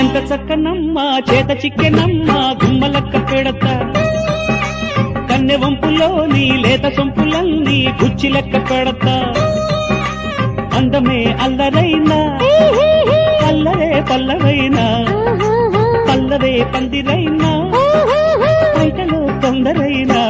ఎంత చక్కనమ్మా చేత చిక్కెనమ్మా గుమ్మలక్క పెడతా కన్నె వంపులోని లేత సొంపులన్నీ గుచ్చి లెక్క పెడతా అందమే అల్లరైనా అల్లరే పల్లవైనా పల్లవే పందిరైనా బయటలో తొందరైనా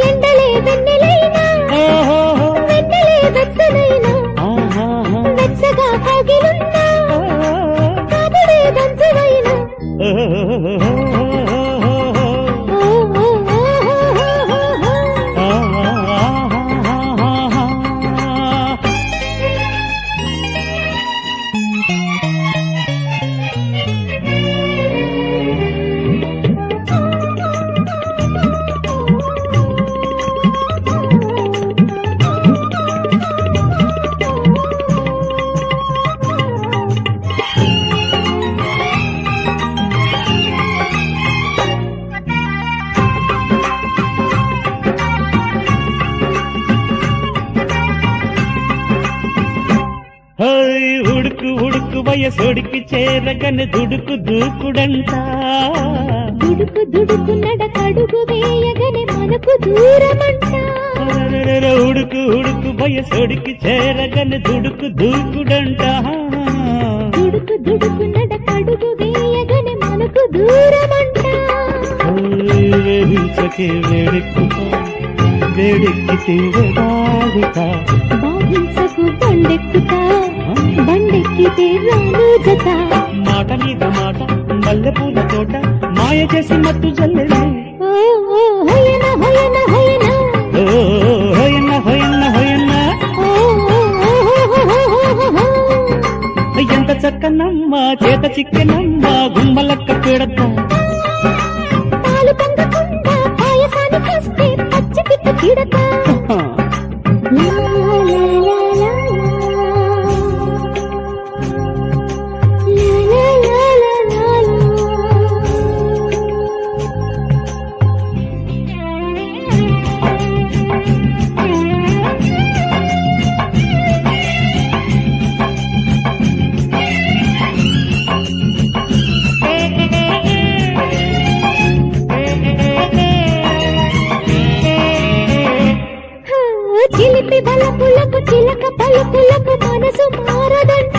ఎండలే వెన్నెలైనా వెన్నెలే వెచ్చనైనా వెచ్చగా కాగిలున్నా కాబడే దంచవైనా ఉడుకు ఉడుకు వయసోడికి చేరగని దుడుకు దూకుడంట దుడుకు దుడుకు నడకడుగు వేయగని మనకు దూరమంట ఉడుకు ఉడుకు వయసోడికి చేరగని దుడుకు దూకుడంట దుడుకు దుడుకు నడకడుగు వేయగని మనకు దూరమంట వేడించకే వేడెక్కుతా వేడెక్కితే వాడుతా బాధించకు బండెక్కుతా బండెక్కితే రాను జత మాట మీద మాట మల్లెపూల తోట మాయ చేసి మత్తు జల్లెలే హొయన హొయన హొయన హొయన్న హొయన్న హొయన్న ఎంత చక్కనమ్మ చేత చిక్కెనమ్మ గుమ్మలక్క పెడతా పాలు పొంగకుండా పాయసానికి వస్తే పచ్చి పిట్ట తిడతా చిలిపి బలపులకు చిలక పలుపులకు మనసు మారదంట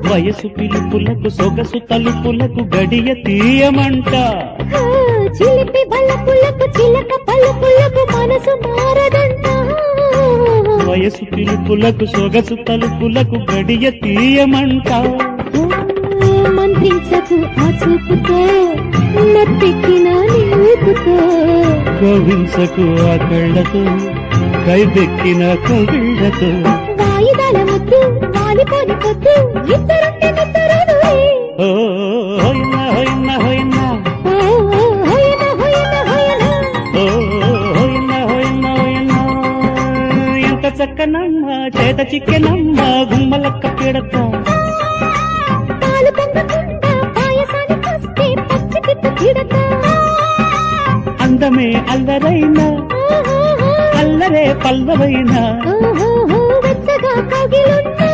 వయసు పిలుపులకు సొగసు తలుపులకు గడియ తీయమంట చిలిపి బలపులకు చిలక పలుపులకు మనసు మారదంట వయసు పిలుపులకు సొగసు తలుపులకు గడియ తీయమంట మంత్రించకు ఆ చూపుతో నెత్తికిన నీకుతో కవించకు ఆ కళ్ళతో కైదెక్కిన కవిళ్ళతో వాయిదాల ముద్దు వాలిపోని పొద్దు ఇద్దరుంటే నిద్దరును హొయన్న హొయన్న హొయన్న హొయన హొయన హొయన హొయన్న హొయన్న హొయన్న ఎంత చక్కనమ్మ చేత చిక్కెనమ్మ గుమ్మలక్క పెడతా పాలు పొంగకుండా పాయసానికి వస్తే పచ్చి పిట్ట తిడతా అందమే అల్లరైనా అల్లరే పల్లవైనా వెచ్చగా కగిలున్నా